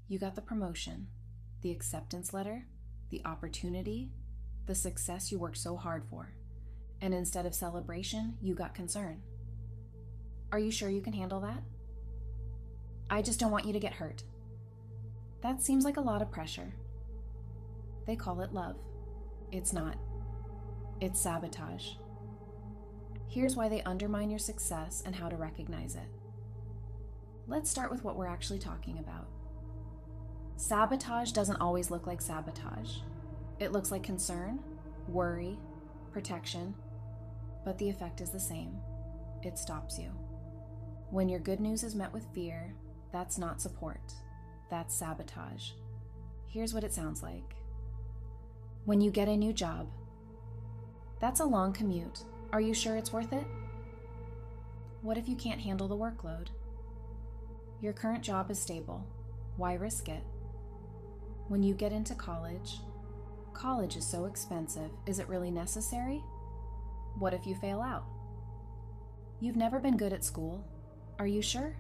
You got the promotion, the acceptance letter, the opportunity, the success you worked so hard for, and instead of celebration, you got concern. Are you sure you can handle that? I just don't want you to get hurt. That seems like a lot of pressure. They call it love. It's not. It's sabotage. Here's why they undermine your success and how to recognize it. Let's start with what we're actually talking about. Sabotage doesn't always look like sabotage. It looks like concern, worry, protection, but the effect is the same. It stops you. When your good news is met with fear, that's not support. That's sabotage. Here's what it sounds like. When you get a new job, that's a long commute. Are you sure it's worth it? What if you can't handle the workload? Your current job is stable. Why risk it? When you get into college is so expensive. Is it really necessary? What if you fail out? You've never been good at school. Are you sure?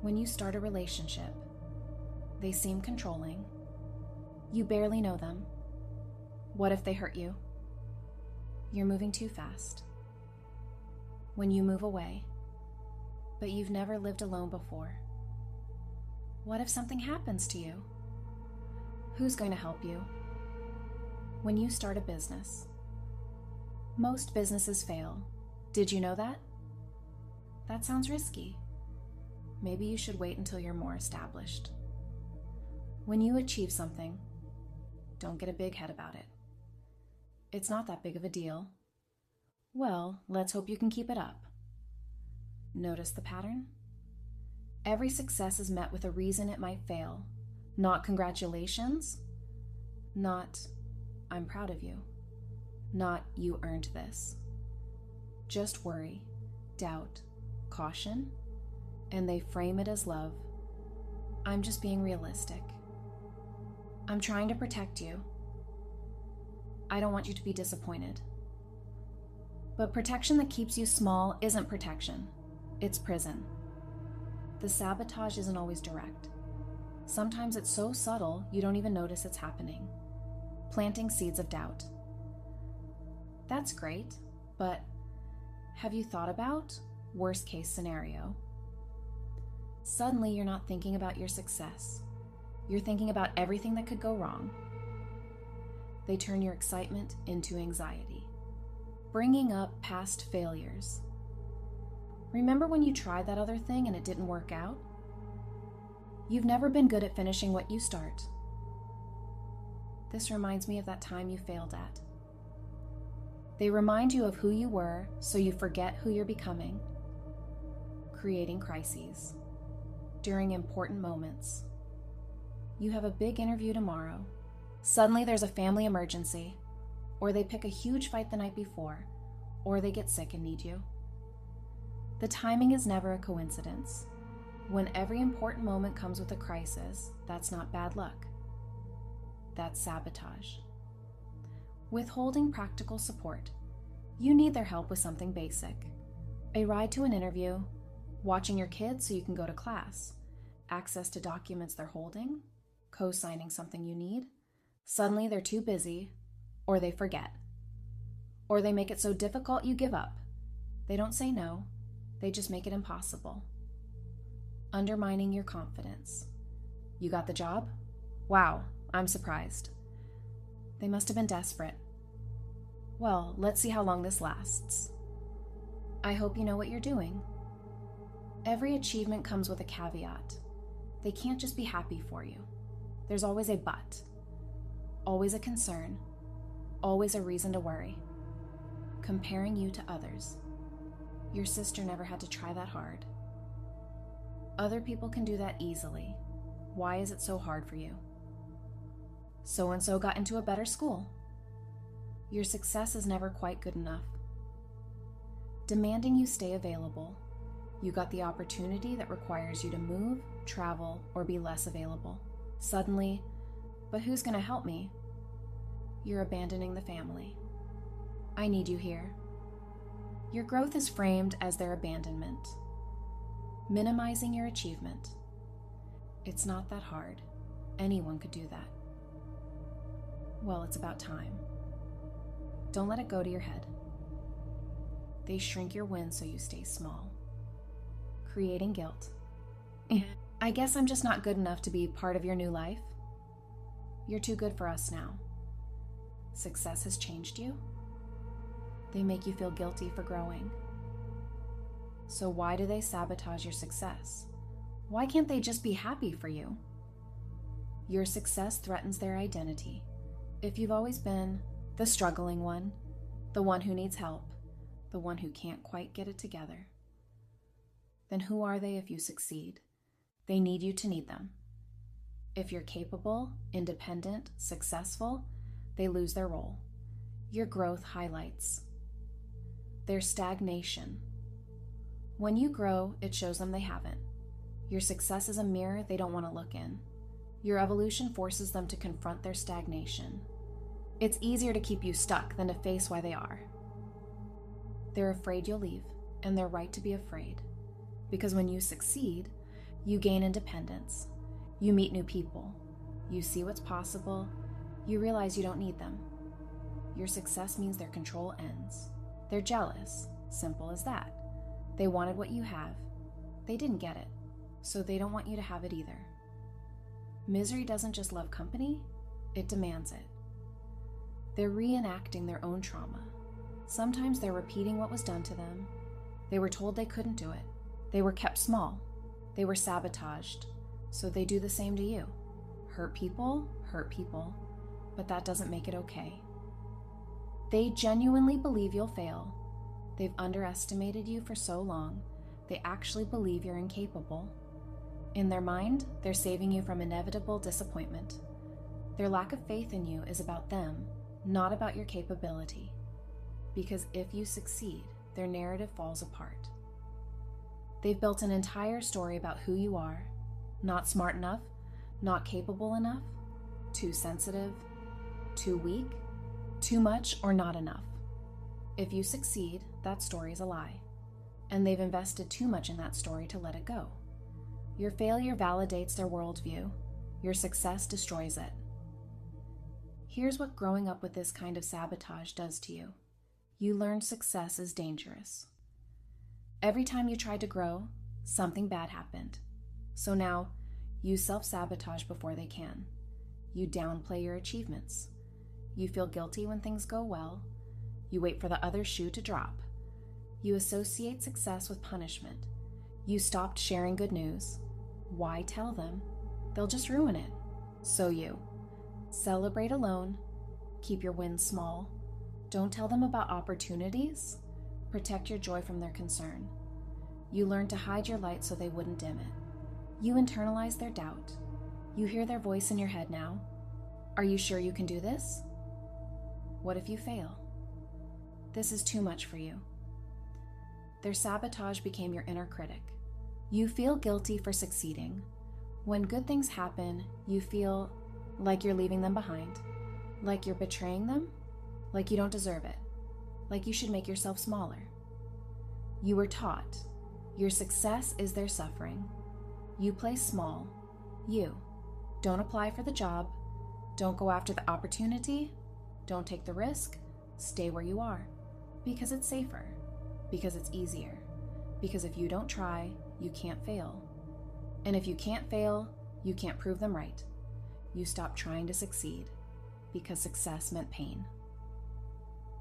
When you start a relationship, they seem controlling. You barely know them. What if they hurt you? You're moving too fast. When you move away, but you've never lived alone before. What if something happens to you? Who's going to help you? When you start a business, most businesses fail. Did you know that? That sounds risky. Maybe you should wait until you're more established. When you achieve something, don't get a big head about it. It's not that big of a deal. Well, let's hope you can keep it up. Notice the pattern? Every success is met with a reason it might fail. Not congratulations. Not, I'm proud of you. Not, you earned this. Just worry, doubt, caution, and they frame it as love. I'm just being realistic. I'm trying to protect you. I don't want you to be disappointed. But protection that keeps you small isn't protection. It's prison. The sabotage isn't always direct. Sometimes it's so subtle you don't even notice it's happening. Planting seeds of doubt. That's great, but have you thought about worst case scenario? Suddenly you're not thinking about your success. You're thinking about everything that could go wrong. They turn your excitement into anxiety, bringing up past failures. Remember when you tried that other thing and it didn't work out? You've never been good at finishing what you start. This reminds me of that time you failed at. They remind you of who you were so you forget who you're becoming, creating crises during important moments. You have a big interview tomorrow. Suddenly there's a family emergency, or they pick a huge fight the night before, or they get sick and need you. The timing is never a coincidence. When every important moment comes with a crisis, that's not bad luck. That's sabotage. Withholding practical support. You need their help with something basic. A ride to an interview, watching your kids so you can go to class, access to documents they're holding, co-signing something you need. Suddenly they're too busy, or they forget. Or they make it so difficult you give up. They don't say no, they just make it impossible. Undermining your confidence. You got the job? Wow, I'm surprised. They must have been desperate. Well, let's see how long this lasts. I hope you know what you're doing. Every achievement comes with a caveat. They can't just be happy for you. There's always a but. Always a concern. Always a reason to worry. Comparing you to others. Your sister never had to try that hard. Other people can do that easily. Why is it so hard for you? So-and-so got into a better school. Your success is never quite good enough. Demanding you stay available. You got the opportunity that requires you to move, travel, or be less available. Suddenly, but who's going to help me? You're abandoning the family. I need you here. Your growth is framed as their abandonment. Minimizing your achievement. It's not that hard. Anyone could do that. Well, it's about time. Don't let it go to your head. They shrink your wins so you stay small, creating guilt. I guess I'm just not good enough to be part of your new life. You're too good for us now. Success has changed you. They make you feel guilty for growing. So why do they sabotage your success? Why can't they just be happy for you? Your success threatens their identity. If you've always been the struggling one, the one who needs help, the one who can't quite get it together, then who are they if you succeed? They need you to need them. If you're capable, independent, successful, they lose their role. Your growth highlights their stagnation. When you grow, it shows them they haven't. Your success is a mirror they don't want to look in. Your evolution forces them to confront their stagnation. It's easier to keep you stuck than to face why they are. They're afraid you'll leave, and they're right to be afraid. Because when you succeed, you gain independence. You meet new people. You see what's possible. You realize you don't need them. Your success means their control ends. They're jealous. Simple as that. They wanted what you have. They didn't get it, so they don't want you to have it either. Misery doesn't just love company, it demands it. They're reenacting their own trauma. Sometimes they're repeating what was done to them. They were told they couldn't do it. They were kept small. They were sabotaged. So they do the same to you. Hurt people, but that doesn't make it okay. They genuinely believe you'll fail. They've underestimated you for so long, they actually believe you're incapable. In their mind, they're saving you from inevitable disappointment. Their lack of faith in you is about them, not about your capability. Because if you succeed, their narrative falls apart. They've built an entire story about who you are. Not smart enough, not capable enough, too sensitive, too weak, too much or not enough. If you succeed, that story is a lie. And they've invested too much in that story to let it go. Your failure validates their worldview. Your success destroys it. Here's what growing up with this kind of sabotage does to you. You learn success is dangerous. Every time you tried to grow, something bad happened. So now, you self-sabotage before they can. You downplay your achievements. You feel guilty when things go well. You wait for the other shoe to drop. You associate success with punishment. You stopped sharing good news. Why tell them? They'll just ruin it. So you celebrate alone. Keep your wins small. Don't tell them about opportunities. Protect your joy from their concern. You learn to hide your light so they wouldn't dim it. You internalize their doubt. You hear their voice in your head now. Are you sure you can do this? What if you fail? This is too much for you. Their sabotage became your inner critic. You feel guilty for succeeding. When good things happen, you feel like you're leaving them behind, like you're betraying them, like you don't deserve it, like you should make yourself smaller. You were taught your success is their suffering. You play small. You don't apply for the job. Don't go after the opportunity. Don't take the risk. Stay where you are. Because it's safer. Because it's easier. Because if you don't try, you can't fail. And if you can't fail, you can't prove them right. You stop trying to succeed. Because success meant pain.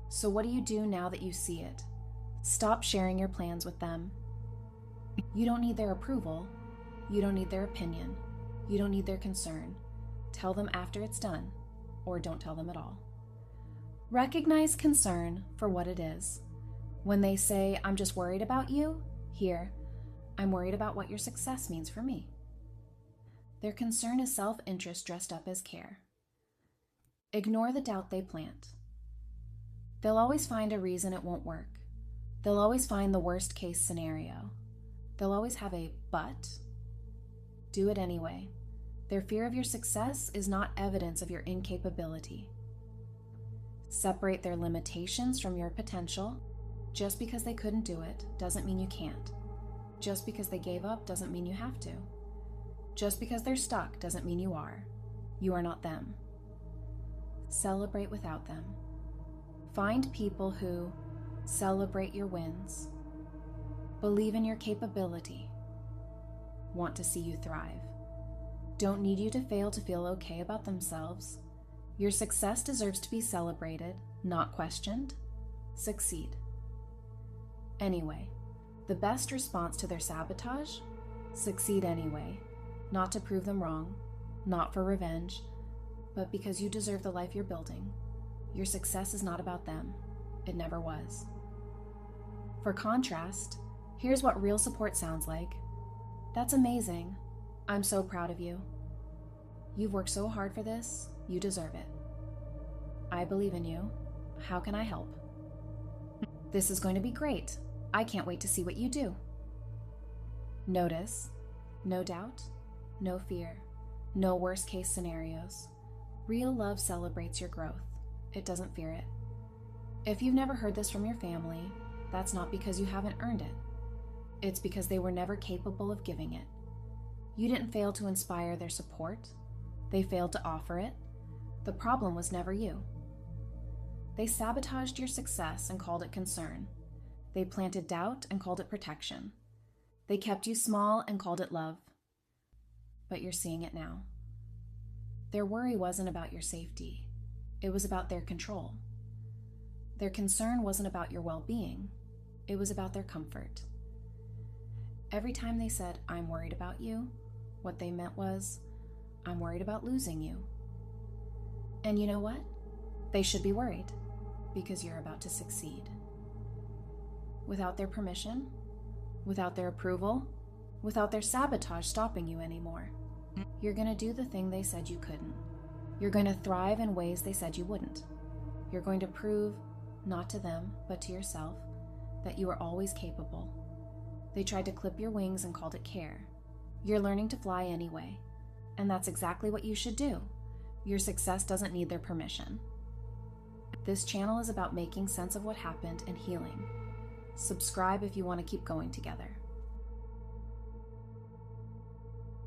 So what do you do now that you see it? Stop sharing your plans with them. You don't need their approval. You don't need their opinion. You don't need their concern. Tell them after it's done, or don't tell them at all. Recognize concern for what it is. When they say, I'm just worried about you, hear, I'm worried about what your success means for me. Their concern is self-interest dressed up as care. Ignore the doubt they plant. They'll always find a reason it won't work. They'll always find the worst case scenario. They'll always have a but. Do it anyway. Their fear of your success is not evidence of your incapability. Separate their limitations from your potential. Just because they couldn't do it doesn't mean you can't. Just because they gave up doesn't mean you have to. Just because they're stuck doesn't mean you are. You are not them. Celebrate without them. Find people who celebrate your wins, believe in your capability, want to see you thrive, don't need you to fail to feel okay about themselves. Your success deserves to be celebrated, not questioned. Succeed. Anyway, the best response to their sabotage? Succeed anyway, not to prove them wrong, not for revenge, but because you deserve the life you're building. Your success is not about them. It never was. For contrast, here's what real support sounds like. That's amazing. I'm so proud of you. You've worked so hard for this. You deserve it. I believe in you. How can I help? This is going to be great. I can't wait to see what you do. Notice, no doubt, no fear, no worst case scenarios. Real love celebrates your growth. It doesn't fear it. If you've never heard this from your family, that's not because you haven't earned it. It's because they were never capable of giving it. You didn't fail to inspire their support. They failed to offer it. The problem was never you. They sabotaged your success and called it concern. They planted doubt and called it protection. They kept you small and called it love. But you're seeing it now. Their worry wasn't about your safety. It was about their control. Their concern wasn't about your well-being. It was about their comfort. Every time they said, "I'm worried about you," what they meant was, "I'm worried about losing you." And you know what? They should be worried, because you're about to succeed. Without their permission, without their approval, without their sabotage stopping you anymore, you're going to do the thing they said you couldn't. You're going to thrive in ways they said you wouldn't. You're going to prove, not to them, but to yourself, that you are always capable. They tried to clip your wings and called it care. You're learning to fly anyway, and that's exactly what you should do. Your success doesn't need their permission. This channel is about making sense of what happened and healing. Subscribe if you want to keep going together.